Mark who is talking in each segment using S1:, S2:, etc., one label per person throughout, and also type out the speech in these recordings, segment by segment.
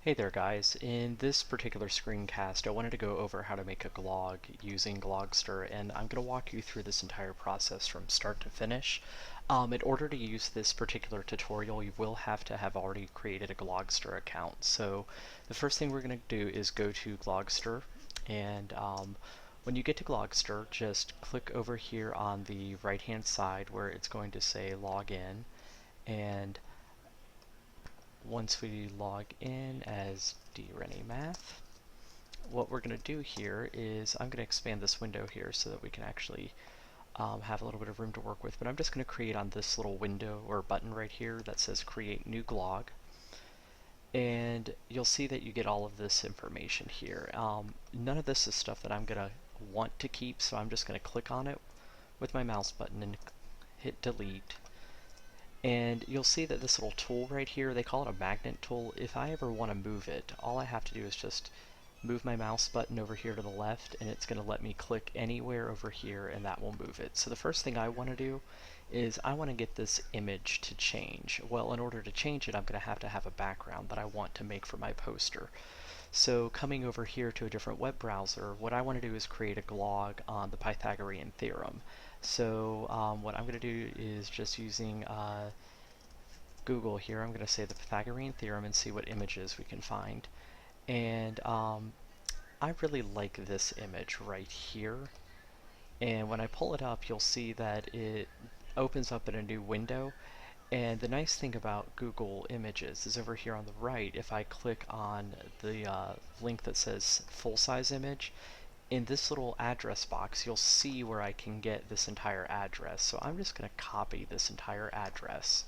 S1: Hey there guys, in this particular screencast I wanted to go over how to make a glog using Glogster, and I'm going to walk you through this entire process from start to finish. In order to use this particular tutorial you will have to have already created a Glogster account. So the first thing we're going to do is go to Glogster, and when you get to Glogster just click over here on the right hand side where it's going to say login, and once we log in as drenniemath, what we're going to do here is I'm going to expand this window here so that we can actually have a little bit of room to work with, but I'm just going to create on this little window or button right here that says create new glog, and you'll see that you get all of this information here. None of this is stuff that I'm going to want to keep, so I'm just going to click on it with my mouse button and hit delete. And you'll see that this little tool right here, they call it a magnet tool. If I ever want to move it, all I have to do is just move my mouse button over here to the left, and it's going to let me click anywhere over here and that will move it. So the first thing I want to do is I want to get this image to change. Well, in order to change it, I'm going to have a background that I want to make for my poster. So coming over here to a different web browser, what I want to do is create a glog on the Pythagorean theorem. So what I'm going to do is just using Google here, I'm going to say the Pythagorean theorem and see what images we can find. And I really like this image right here. And when I pull it up, you'll see that it opens up in a new window. And the nice thing about Google Images is over here on the right, if I click on the link that says full-size image, in this little address box you'll see where I can get this entire address. So I'm just going to copy this entire address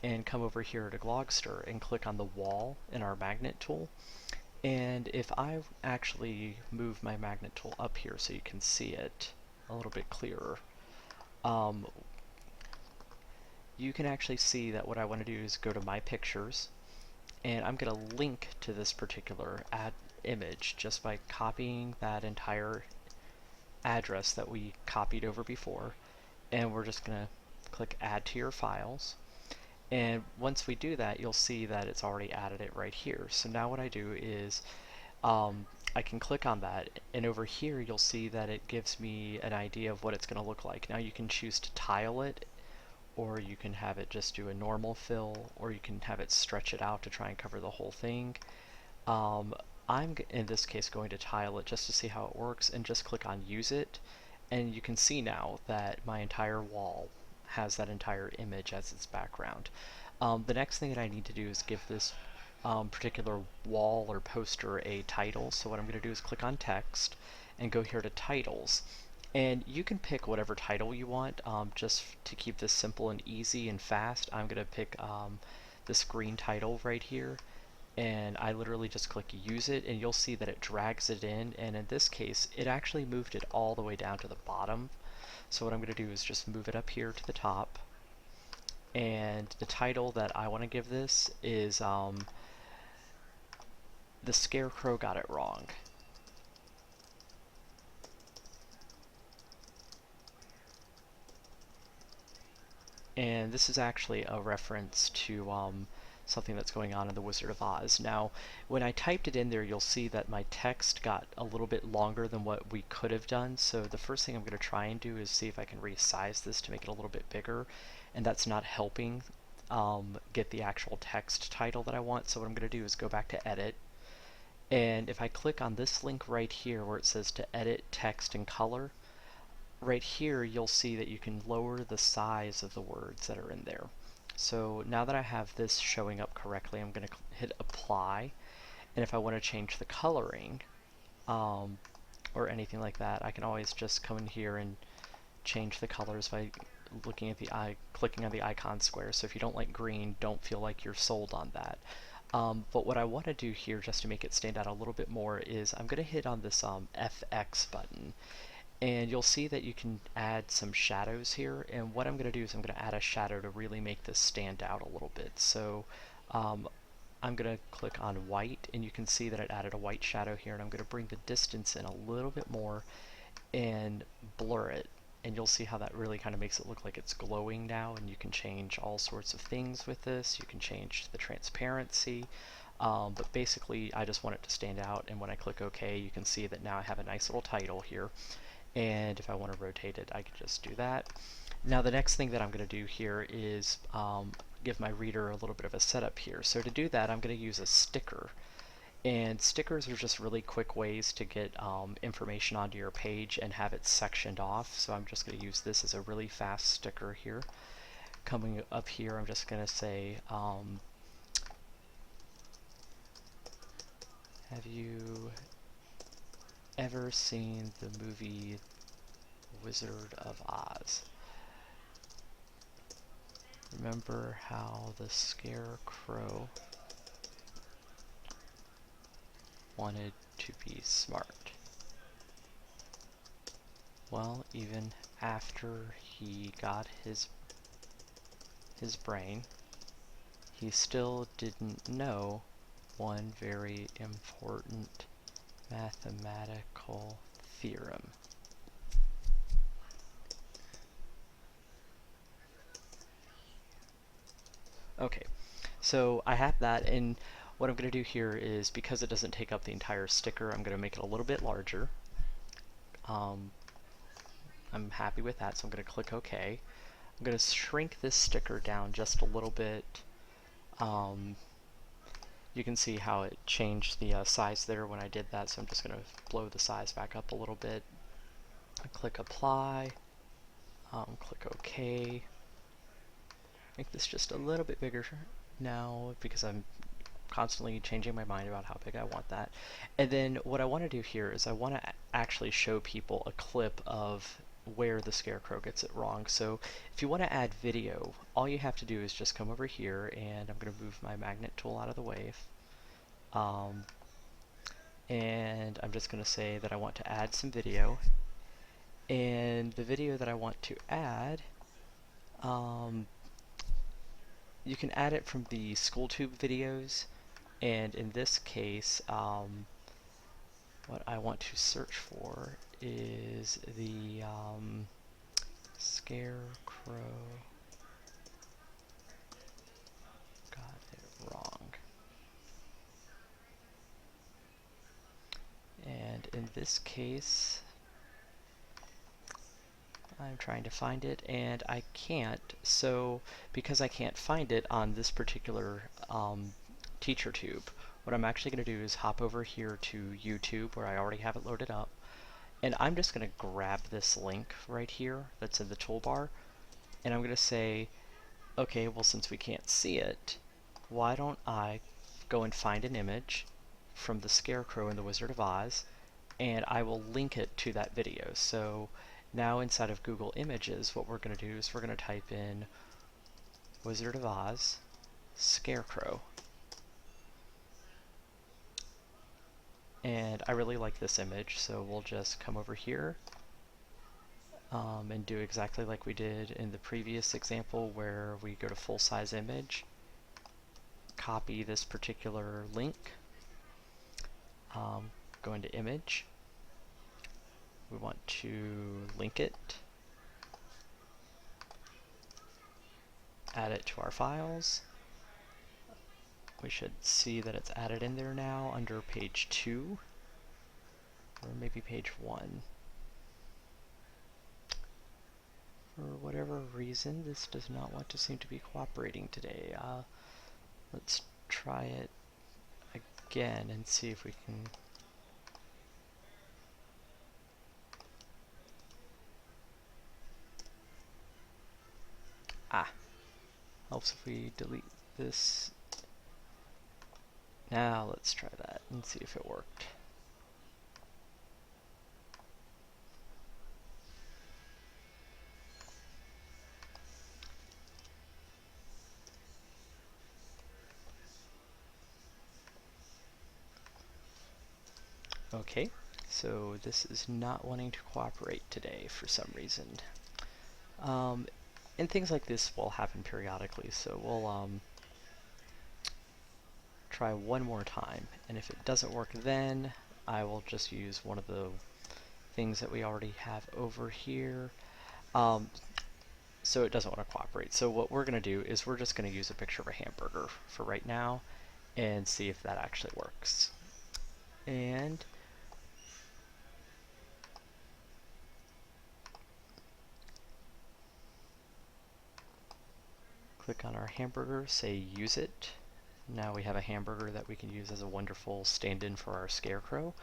S1: and come over here to Glogster and click on the wall in our magnet tool. And if I actually move my magnet tool up here so you can see it a little bit clearer, you can actually see that what I want to do is go to my pictures, and I'm going to link to this particular image just by copying that entire address that we copied over before, and we're just going to click add to your files. And once we do that, you'll see that it's already added it right here. So now what I do is I can click on that, and over here you'll see that it gives me an idea of what it's going to look like. Now you can choose to tile it, or you can have it just do a normal fill, or you can have it stretch it out to try and cover the whole thing. I'm in this case going to tile it just to see how it works, and just click on use it, and you can see now that my entire wall has that entire image as its background. The next thing that I need to do is give this particular wall or poster a title. So what I'm going to do is click on text and go here to titles. And you can pick whatever title you want. Just to keep this simple and easy and fast, I'm going to pick this green title right here. And I literally just click use it, and you'll see that it drags it in, and in this case it actually moved it all the way down to the bottom. So what I'm going to do is just move it up here to the top, and the title that I want to give this is The Scarecrow Got It Wrong. And this is actually a reference to something that's going on in The Wizard of Oz. Now, when I typed it in there, you'll see that my text got a little bit longer than what we could have done. So the first thing I'm going to try and do is see if I can resize this to make it a little bit bigger, and that's not helping get the actual text title that I want. So what I'm going to do is go back to edit, and if I click on this link right here where it says to edit text and color, right here you'll see that you can lower the size of the words that are in there. So now that I have this showing up correctly, I'm going to hit apply, and if I want to change the coloring or anything like that, I can always just come in here and change the colors by looking at clicking on the icon square. So if you don't like green, don't feel like you're sold on that. But what I want to do here, just to make it stand out a little bit more, is I'm going to hit on this FX button. And you'll see that you can add some shadows here, and what I'm going to do is I'm going to add a shadow to really make this stand out a little bit. So I'm going to click on white, and you can see that it added a white shadow here, and I'm going to bring the distance in a little bit more and blur it, and you'll see how that really kind of makes it look like it's glowing now. And you can change all sorts of things with this. You can change the transparency. But basically I just want it to stand out, and when I click OK, you can see that now I have a nice little title here. And if I want to rotate it, I can just do that. Now the next thing that I'm going to do here is give my reader a little bit of a setup here. So to do that, I'm going to use a sticker. And stickers are just really quick ways to get information onto your page and have it sectioned off. So I'm just going to use this as a really fast sticker here. Coming up here, I'm just going to say, have you ever seen the movie Wizard of Oz? Remember how the Scarecrow wanted to be smart? Well, even after he got his brain, he still didn't know one very important mathematical theorem. Okay, so I have that, and what I'm going to do here is, because it doesn't take up the entire sticker, I'm going to make it a little bit larger. I'm happy with that, so I'm going to click OK. I'm going to shrink this sticker down just a little bit. You can see how it changed the size there when I did that, so I'm just going to blow the size back up a little bit. Click Apply, click OK. Make this just a little bit bigger now because I'm constantly changing my mind about how big I want that. And then what I want to do here is I want to actually show people a clip of where the Scarecrow gets it wrong. So if you want to add video, all you have to do is just come over here, and I'm going to move my magnet tool out of the way. And I'm just going to say that I want to add some video. And the video that I want to add, you can add it from the SchoolTube videos, and in this case, what I want to search for is the Scarecrow got it wrong. And in this case, I'm trying to find it, and I can't. So because I can't find it on this particular TeacherTube, what I'm actually going to do is hop over here to YouTube, where I already have it loaded up, and I'm just going to grab this link right here that's in the toolbar, and I'm going to say, okay, well, since we can't see it, why don't I go and find an image from the Scarecrow in the Wizard of Oz, and I will link it to that video. So now inside of Google Images, what we're going to do is we're going to type in Wizard of Oz Scarecrow. And I really like this image, so we'll just come over here and do exactly like we did in the previous example, where we go to full size image, copy this particular link, go into image, we want to link it, add it to our files. We should see that it's added in there now under page 2, or maybe page 1. For whatever reason, this does not want to seem to be cooperating today. Let's try it again and see if we can... Helps if we delete this. Now let's try that and see if it worked. Okay, so this is not wanting to cooperate today for some reason. And things like this will happen periodically, so we'll try one more time. And if it doesn't work then, I will just use one of the things that we already have over here. So it doesn't want to cooperate. So what we're going to do is we're just going to use a picture of a hamburger for right now. and see if that actually works. And click on our hamburger, say use it. Now we have a hamburger that we can use as a wonderful stand-in for our scarecrow.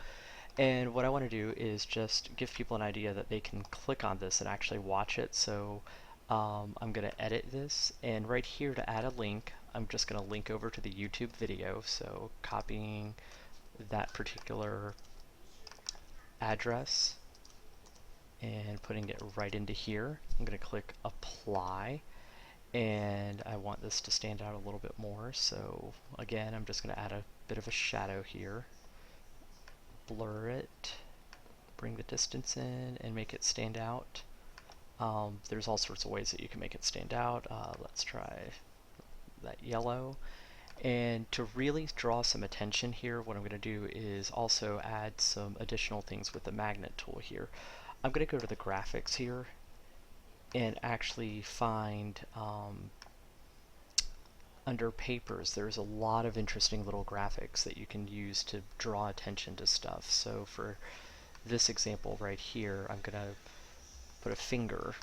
S1: And what I want to do is just give people an idea that they can click on this and actually watch it. So I'm going to edit this, and right here to add a link, I'm just going to link over to the YouTube video. So copying that particular address and putting it right into here. I'm going to click apply, and I want this to stand out a little bit more. So again, I'm just going to add a bit of a shadow here, blur it, bring the distance in, and make it stand out. There's all sorts of ways that you can make it stand out. Let's try that yellow. And to really draw some attention here, what I'm going to do is also add some additional things with the magnet tool here. I'm going to go to the graphics here and actually find under papers, there's a lot of interesting little graphics that you can use to draw attention to stuff. So for this example right here, I'm going to put a finger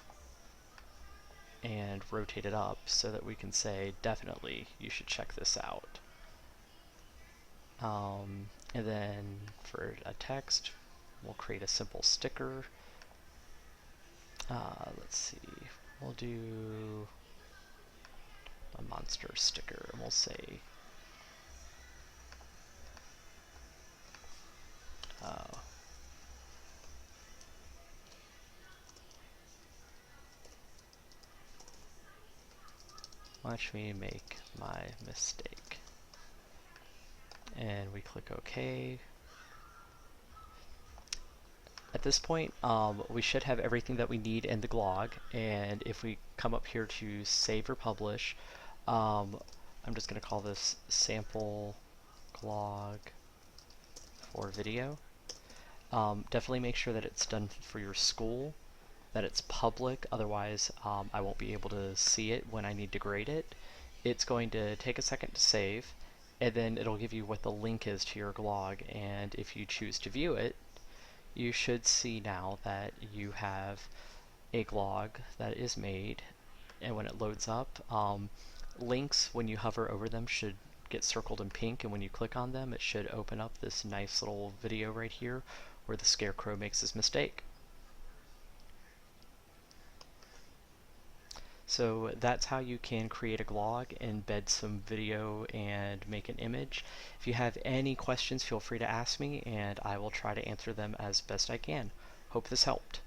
S1: and rotate it up so that we can say, definitely, you should check this out. And then for a text, we'll create a simple sticker. Let's see, we'll do a monster sticker, and we'll say, watch me make my mistake. And we click OK. At this point, we should have everything that we need in the glog, and if we come up here to save or publish, I'm just going to call this Sample Glog for video. Definitely make sure that it's done for your school, that it's public, otherwise I won't be able to see it when I need to grade it. It's going to take a second to save, and then it'll give you what the link is to your glog, and if you choose to view it, you should see now that you have a glog that is made, and when it loads up, links, when you hover over them, should get circled in pink, and when you click on them, it should open up this nice little video right here where the scarecrow makes his mistake. So that's how you can create a glog, embed some video, and make an image. If you have any questions, feel free to ask me, and I will try to answer them as best I can. Hope this helped.